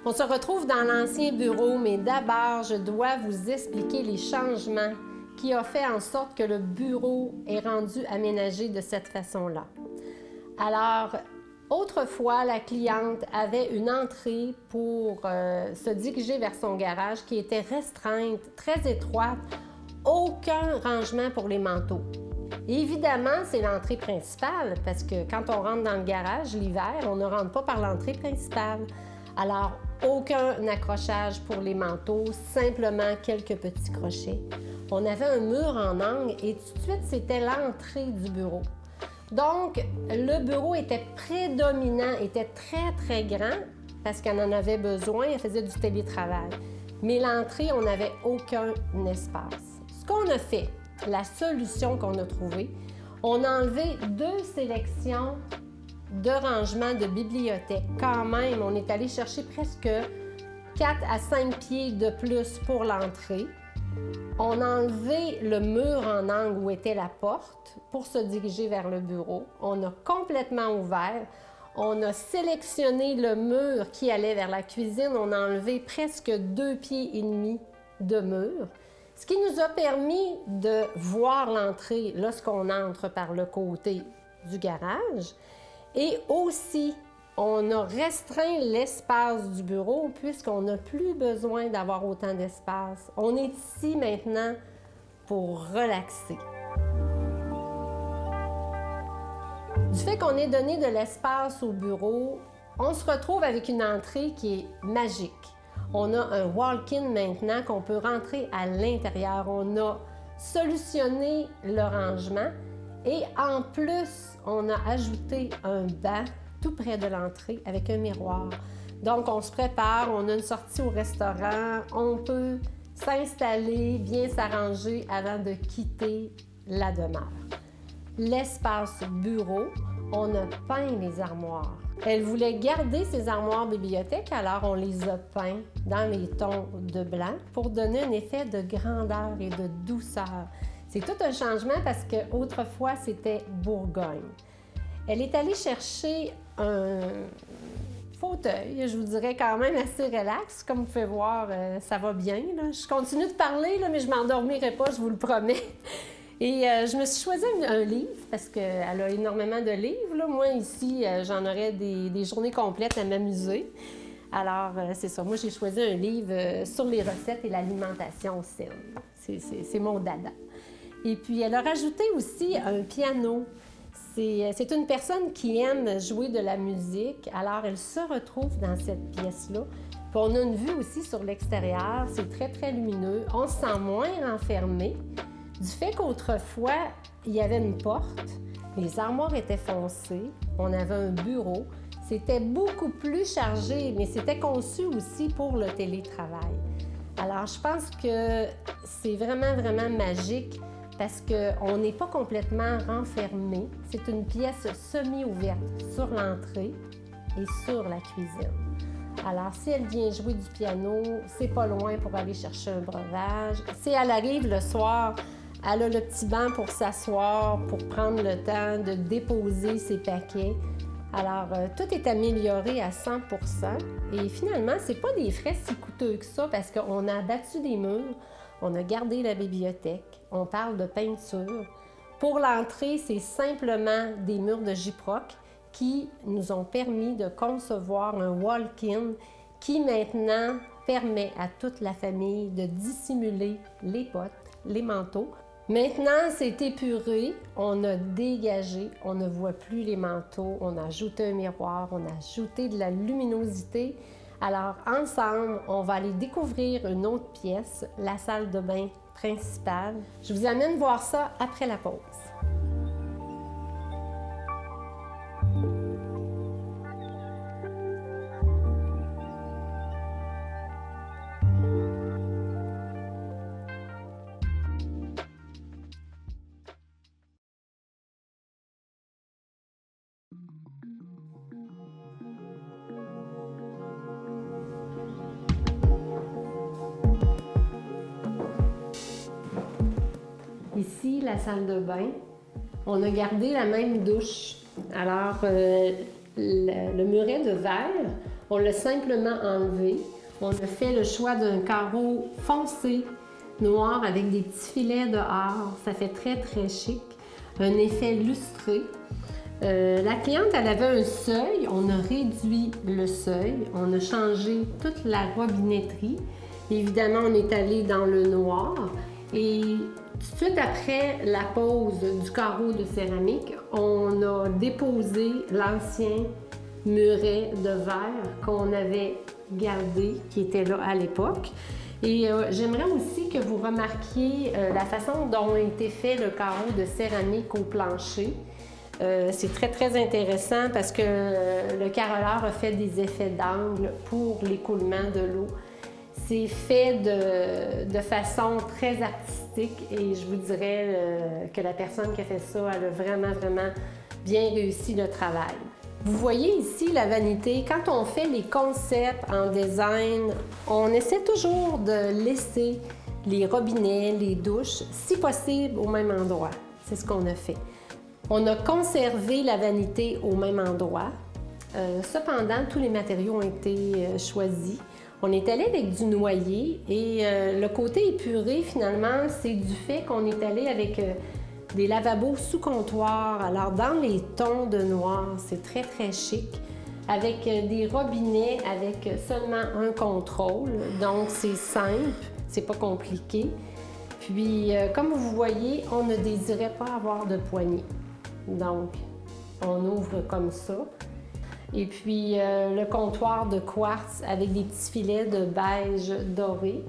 On se retrouve dans l'ancien bureau, mais d'abord, je dois vous expliquer les changements qui ont fait en sorte que le bureau est rendu aménagé de cette façon-là. Alors, autrefois, la cliente avait une entrée pour se diriger vers son garage qui était restreinte, très étroite, aucun rangement pour les manteaux. Évidemment, c'est l'entrée principale parce que quand on rentre dans le garage l'hiver, on ne rentre pas par l'entrée principale. Alors, aucun accrochage pour les manteaux, simplement quelques petits crochets. On avait un mur en angle et tout de suite, c'était l'entrée du bureau. Donc, le bureau était prédominant, était très, très grand parce qu'on en avait besoin, elle faisait du télétravail. Mais l'entrée, on n'avait aucun espace. Ce qu'on a fait, la solution qu'on a trouvée, on a enlevé 2 sélections de rangement de bibliothèque. Quand même, on est allé chercher presque 4 à 5 pieds de plus pour l'entrée. On a enlevé le mur en angle où était la porte pour se diriger vers le bureau. On a complètement ouvert. On a sélectionné le mur qui allait vers la cuisine. On a enlevé presque 2 pieds et demi de mur, ce qui nous a permis de voir l'entrée lorsqu'on entre par le côté du garage. Et aussi, on a restreint l'espace du bureau puisqu'on n'a plus besoin d'avoir autant d'espace. On est ici maintenant pour relaxer. Du fait qu'on ait donné de l'espace au bureau, on se retrouve avec une entrée qui est magique. On a un walk-in maintenant qu'on peut rentrer à l'intérieur. On a solutionné le rangement et en plus, on a ajouté un banc tout près de l'entrée avec un miroir. Donc, on se prépare, on a une sortie au restaurant, on peut s'installer, bien s'arranger avant de quitter la demeure. L'espace bureau, on a peint les armoires. Elle voulait garder ses armoires bibliothèques, alors on les a peints dans les tons de blanc pour donner un effet de grandeur et de douceur. C'est tout un changement parce qu'autrefois, c'était Bourgogne. Elle est allée chercher un fauteuil, je vous dirais quand même assez relax. Comme vous pouvez voir, ça va bien, là. Je continue de parler, là, mais je ne m'endormirai pas, je vous le promets. Et je me suis choisi un livre parce qu'elle a énormément de livres, là. Moi, ici, j'en aurais des journées complètes à m'amuser. Alors, c'est ça. Moi, j'ai choisi un livre sur les recettes et l'alimentation saine. C'est mon dada. Et puis, elle a rajouté aussi un piano. C'est une personne qui aime jouer de la musique, alors elle se retrouve dans cette pièce-là. Puis on a une vue aussi sur l'extérieur, c'est très, très lumineux. On se sent moins renfermé. Du fait qu'autrefois, il y avait une porte, les armoires étaient foncées, on avait un bureau. C'était beaucoup plus chargé, mais c'était conçu aussi pour le télétravail. Alors, je pense que c'est vraiment, vraiment magique parce qu'on n'est pas complètement renfermé. C'est une pièce semi-ouverte sur l'entrée et sur la cuisine. Alors, si elle vient jouer du piano, c'est pas loin pour aller chercher un breuvage. Si elle arrive le soir, elle a le petit banc pour s'asseoir, pour prendre le temps de déposer ses paquets. Alors, tout est amélioré à 100 % et finalement, c'est pas des frais si coûteux que ça parce qu'on a abattu des murs, on a gardé la bibliothèque, on parle de peinture. Pour l'entrée, c'est simplement des murs de gyproc qui nous ont permis de concevoir un walk-in qui maintenant permet à toute la famille de dissimuler les potes, les manteaux. Maintenant, c'est épuré, on a dégagé, on ne voit plus les manteaux, on a ajouté un miroir, on a ajouté de la luminosité. Alors, ensemble, on va aller découvrir une autre pièce, la salle de bain principale. Je vous amène voir ça après la pause. Ici, la salle de bain, on a gardé la même douche. Alors, le muret de verre, On l'a simplement enlevé. On a fait le choix d'un carreau foncé, noir, avec des petits filets de or. Ça fait très, très chic. Un effet lustré. La cliente, elle avait un seuil. On a réduit le seuil. On a changé toute la robinetterie. Évidemment, on est allé dans le noir. Et tout de suite après la pose du carreau de céramique, on a déposé l'ancien muret de verre qu'on avait gardé, qui était là à l'époque. Et j'aimerais aussi que vous remarquiez la façon dont a été fait le carreau de céramique au plancher. C'est très, très intéressant parce que le carreleur a fait des effets d'angle pour l'écoulement de l'eau. C'est fait de façon très artistique et je vous dirais que la personne qui a fait ça, elle a vraiment, vraiment bien réussi le travail. Vous voyez ici la vanité. Quand on fait les concepts en design, on essaie toujours de laisser les robinets, les douches, si possible, au même endroit. C'est ce qu'on a fait. On a conservé la vanité au même endroit. Cependant, tous les matériaux ont été choisis. On est allé avec du noyer et le côté épuré, finalement, c'est du fait qu'on est allé avec des lavabos sous comptoir. Alors, dans les tons de noir, c'est très, très chic, avec des robinets avec seulement un contrôle. Donc, c'est simple, c'est pas compliqué. Puis, comme vous voyez, on ne désirait pas avoir de poignée. Donc, on ouvre comme ça. Et puis, le comptoir de quartz avec des petits filets de beige doré.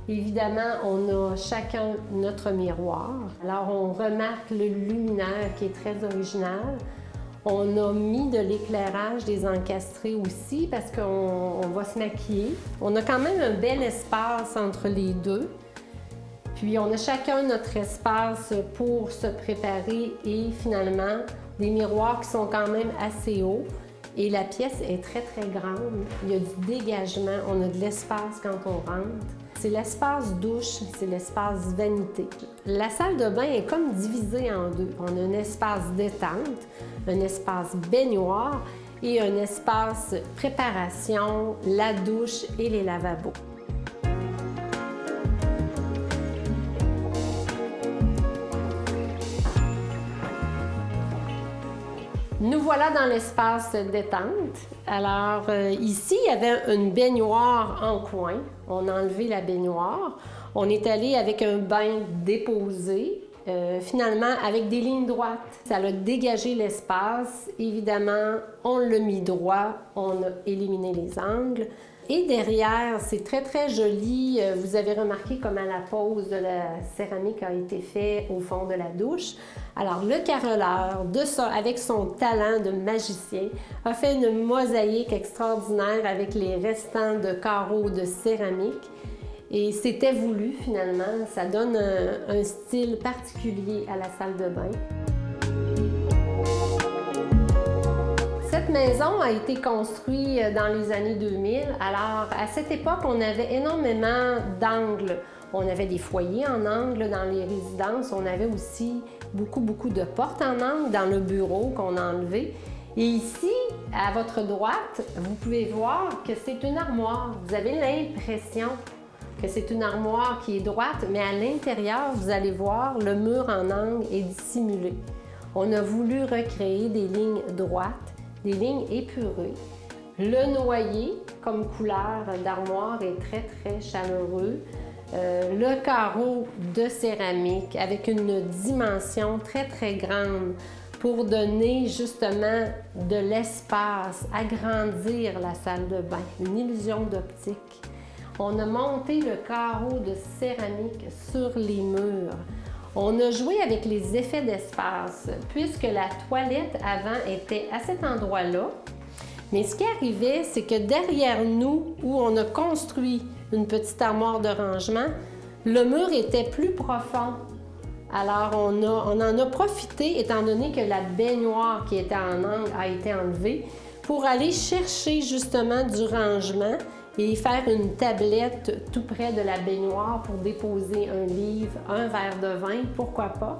Évidemment, on a chacun notre miroir. Alors, on remarque le luminaire qui est très original. On a mis de l'éclairage des encastrés aussi parce qu'on va se maquiller. On a quand même un bel espace entre les deux. Puis, on a chacun notre espace pour se préparer et finalement, des miroirs qui sont quand même assez hauts. Et la pièce est très, très grande. Il y a du dégagement, on a de l'espace quand on rentre. C'est l'espace douche, c'est l'espace vanité. La salle de bain est comme divisée en deux. On a un espace détente, un espace baignoire et un espace préparation, la douche et les lavabos. Nous voilà dans l'espace détente. Alors, ici, il y avait une baignoire en coin. On a enlevé la baignoire. On est allé avec un bain déposé, finalement avec des lignes droites. Ça a dégagé l'espace. Évidemment, on l'a mis droit. On a éliminé les angles. Et derrière, c'est très, très joli. Vous avez remarqué comment la pose de la céramique a été faite au fond de la douche. Alors, le carreleur, avec son talent de magicien, a fait une mosaïque extraordinaire avec les restants de carreaux de céramique. Et c'était voulu, finalement. Ça donne un style particulier à la salle de bain. Cette maison a été construite dans les années 2000. Alors, à cette époque, on avait énormément d'angles. On avait des foyers en angle dans les résidences. On avait aussi beaucoup de portes en angle dans le bureau qu'on a enlevé. Et ici, à votre droite, vous pouvez voir que c'est une armoire. Vous avez l'impression que c'est une armoire qui est droite, mais à l'intérieur, vous allez voir, le mur en angle est dissimulé. On a voulu recréer des lignes droites, des lignes épurées. Le noyer, comme couleur d'armoire, est très, très chaleureux. Le carreau de céramique avec une dimension très, très grande pour donner justement de l'espace, agrandir la salle de bain, une illusion d'optique. On a monté le carreau de céramique sur les murs. On a joué avec les effets d'espace, puisque la toilette avant était à cet endroit-là. Mais ce qui arrivait, c'est que derrière nous, où on a construit une petite armoire de rangement, le mur était plus profond. Alors, on en a profité, étant donné que la baignoire qui était en angle a été enlevée, pour aller chercher justement du rangement et faire une tablette tout près de la baignoire pour déposer un livre, un verre de vin, pourquoi pas.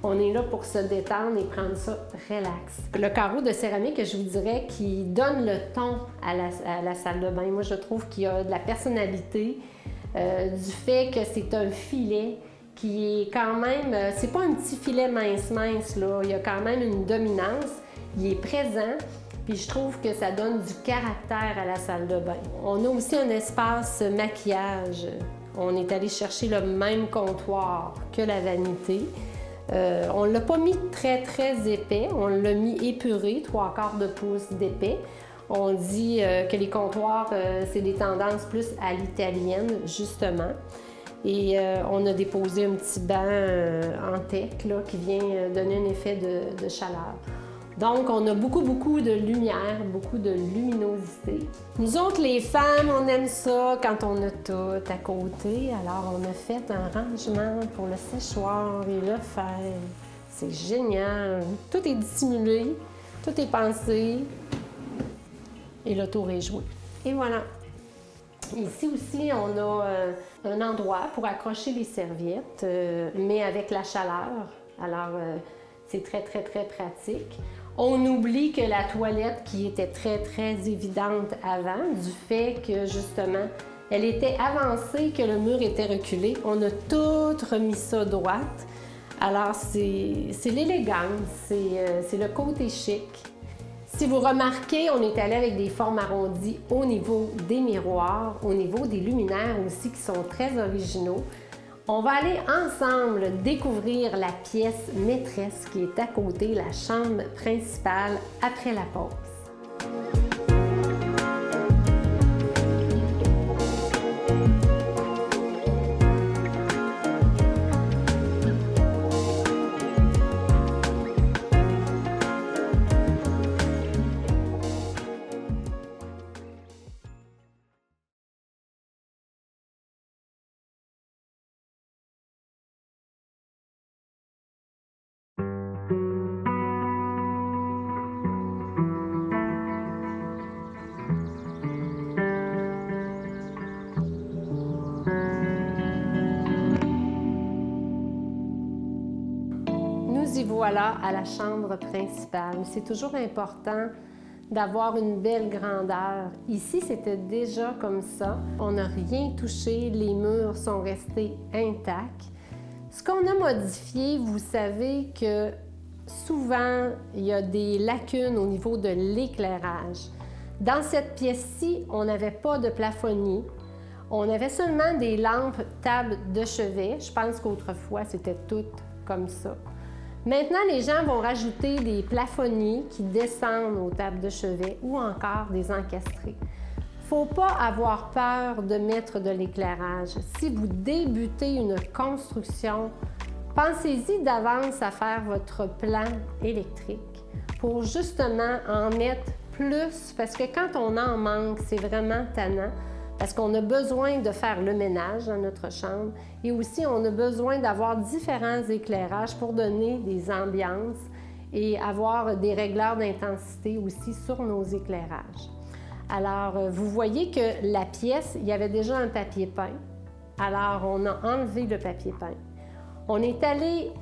On est là pour se détendre et prendre ça relax. Le carreau de céramique, je vous dirais, qui donne le ton à la salle de bain. Moi, je trouve qu'il y a de la personnalité, du fait que c'est un filet qui est quand même... c'est pas un petit filet mince, là. Il y a quand même une dominance. Il est présent. Puis je trouve que ça donne du caractère à la salle de bain. On a aussi un espace maquillage. On est allé chercher le même comptoir que la vanité. On ne l'a pas mis très épais, on l'a mis épuré, 3/4 de pouce d'épais. On dit que les comptoirs, c'est des tendances plus à l'italienne, justement. Et on a déposé un petit banc en teck là, qui vient donner un effet de chaleur. Donc, on a beaucoup de lumière, beaucoup de luminosité. Nous autres, les femmes, on aime ça quand on a tout à côté. Alors, on a fait un rangement pour le séchoir et le fer. C'est génial! Tout est dissimulé, tout est pensé et le tour est joué. Et voilà! Ici aussi, on a un endroit pour accrocher les serviettes, mais avec la chaleur. Alors, c'est très pratique. On oublie que la toilette, qui était très évidente avant, du fait que, justement, elle était avancée, que le mur était reculé, on a tout remis ça droite. Alors, c'est l'élégance, c'est le côté chic. Si vous remarquez, on est allé avec des formes arrondies au niveau des miroirs, au niveau des luminaires aussi, qui sont très originaux. On va aller ensemble découvrir la pièce maîtresse qui est à côté, la chambre principale, après la pause. Nous y voilà à la chambre principale. C'est toujours important d'avoir une belle grandeur. Ici, c'était déjà comme ça. On n'a rien touché, les murs sont restés intacts. Ce qu'on a modifié, vous savez que souvent, il y a des lacunes au niveau de l'éclairage. Dans cette pièce-ci, on n'avait pas de plafonnier. On avait seulement des lampes table de chevet. Je pense qu'autrefois, c'était tout comme ça. Maintenant, les gens vont rajouter des plafonniers qui descendent aux tables de chevet ou encore des encastrés. Il ne faut pas avoir peur de mettre de l'éclairage. Si vous débutez une construction, pensez-y d'avance à faire votre plan électrique pour justement en mettre plus, parce que quand on en manque, c'est vraiment tannant. Parce qu'on a besoin de faire le ménage dans notre chambre et aussi on a besoin d'avoir différents éclairages pour donner des ambiances et avoir des régleurs d'intensité aussi sur nos éclairages. Alors, vous voyez que la pièce, il y avait déjà un papier peint. Alors, on a enlevé le papier peint. On est allé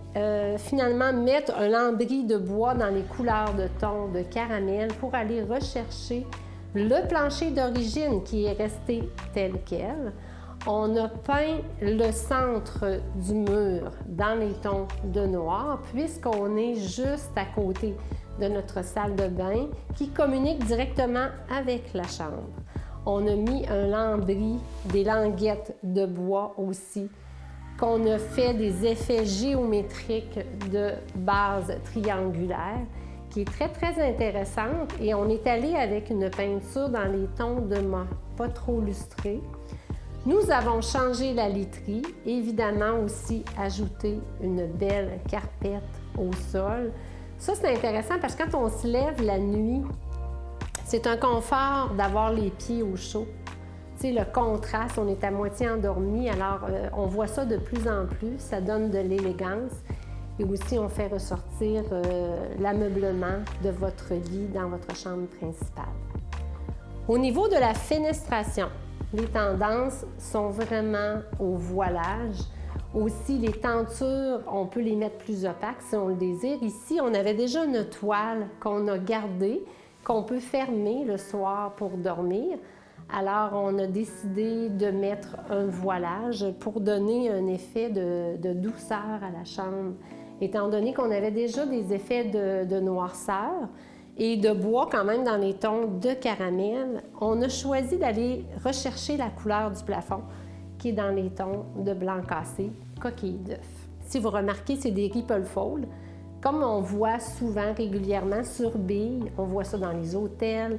finalement mettre un lambris de bois dans les couleurs de ton de caramel pour aller rechercher le plancher d'origine qui est resté tel quel. On a peint le centre du mur dans les tons de noir puisqu'on est juste à côté de notre salle de bain qui communique directement avec la chambre. On a mis un lambris, des languettes de bois aussi, qu'on a fait des effets géométriques de base triangulaire qui est très intéressante et on est allé avec une peinture dans les tons de mat, pas trop lustré. Nous avons changé la literie, évidemment aussi ajouté une belle carpette au sol. Ça, c'est intéressant parce que quand on se lève la nuit, c'est un confort d'avoir les pieds au chaud. Tu sais, le contraste, on est à moitié endormi, alors on voit ça de plus en plus, ça donne de l'élégance. Et aussi, on fait ressortir l'ameublement de votre lit dans votre chambre principale. Au niveau de la fenestration, les tendances sont vraiment au voilage. Aussi, les tentures, on peut les mettre plus opaques si on le désire. Ici, on avait déjà une toile qu'on a gardée, qu'on peut fermer le soir pour dormir. Alors, on a décidé de mettre un voilage pour donner un effet de douceur à la chambre. Étant donné qu'on avait déjà des effets de noirceur et de bois quand même dans les tons de caramel, on a choisi d'aller rechercher la couleur du plafond qui est dans les tons de blanc cassé, coquille d'œuf. Si vous remarquez, c'est des Ripple Fold. Comme on voit souvent, régulièrement sur billes, on voit ça dans les hôtels,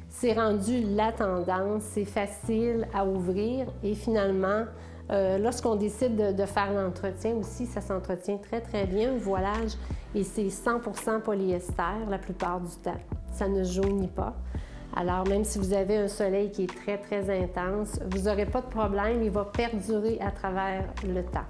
c'est rendu la tendance, c'est facile à ouvrir et finalement, lorsqu'on décide de faire l'entretien aussi, ça s'entretient très, très bien, le voilage, et c'est 100% polyester la plupart du temps. Ça ne jaunit pas. Alors, même si vous avez un soleil qui est très, très intense, vous n'aurez pas de problème, il va perdurer à travers le temps.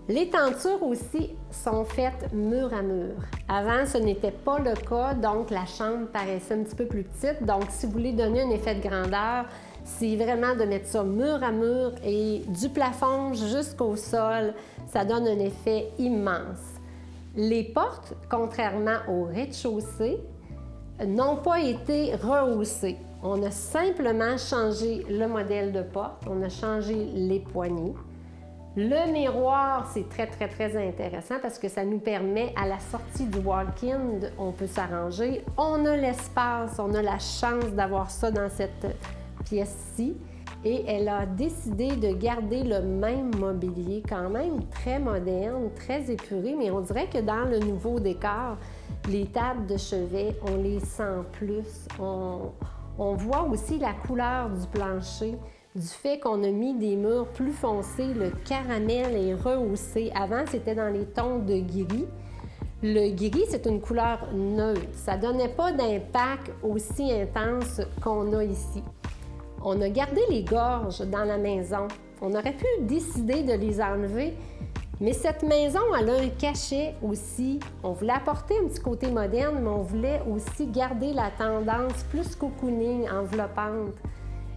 Les tentures aussi sont faites mur à mur. Avant, ce n'était pas le cas, donc la chambre paraissait un petit peu plus petite. Donc, si vous voulez donner un effet de grandeur, c'est vraiment de mettre ça mur à mur et du plafond jusqu'au sol, ça donne un effet immense. Les portes, contrairement au rez-de-chaussée, n'ont pas été rehaussées. On a simplement changé le modèle de porte, on a changé les poignées. Le miroir, c'est très, très, très intéressant parce que ça nous permet, à la sortie du walk-in, on peut s'arranger. On a l'espace, on a la chance d'avoir ça dans cette pièce-ci. Et elle a décidé de garder le même mobilier, quand même très moderne, très épuré, mais on dirait que dans le nouveau décor, les tables de chevet, on les sent plus. On voit aussi la couleur du plancher, du fait qu'on a mis des murs plus foncés, le caramel est rehaussé. Avant, c'était dans les tons de gris. Le gris, c'est une couleur neutre. Ça ne donnait pas d'impact aussi intense qu'on a ici. On a gardé les gorges dans la maison. On aurait pu décider de les enlever, mais cette maison, elle a un cachet aussi. On voulait apporter un petit côté moderne, mais on voulait aussi garder la tendance plus cocooning, enveloppante.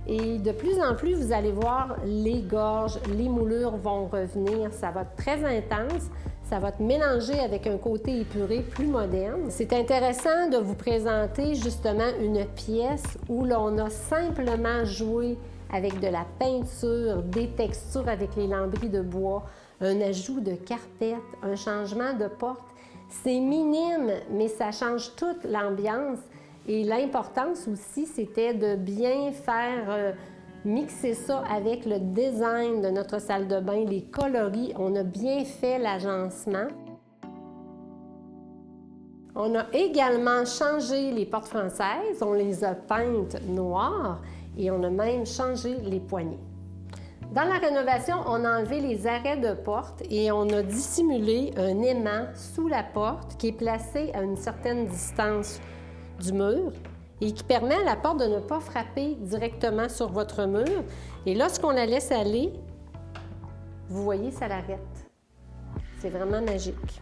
Et de plus en plus, vous allez voir, les gorges, les moulures vont revenir. Ça va être très intense. Ça va être mélangé avec un côté épuré plus moderne. C'est intéressant de vous présenter justement une pièce où l'on a simplement joué avec de la peinture, des textures avec les lambris de bois, un ajout de carpette, un changement de porte. C'est minime, mais ça change toute l'ambiance. Et l'importance aussi, c'était de bien faire mixer ça avec le design de notre salle de bain, les coloris. On a bien fait l'agencement. On a également changé les portes françaises. On les a peintes noires et on a même changé les poignées. Dans la rénovation, on a enlevé les arrêts de porte et on a dissimulé un aimant sous la porte qui est placé à une certaine distance du mur et qui permet à la porte de ne pas frapper directement sur votre mur. Et lorsqu'on la laisse aller, vous voyez, ça l'arrête. C'est vraiment magique.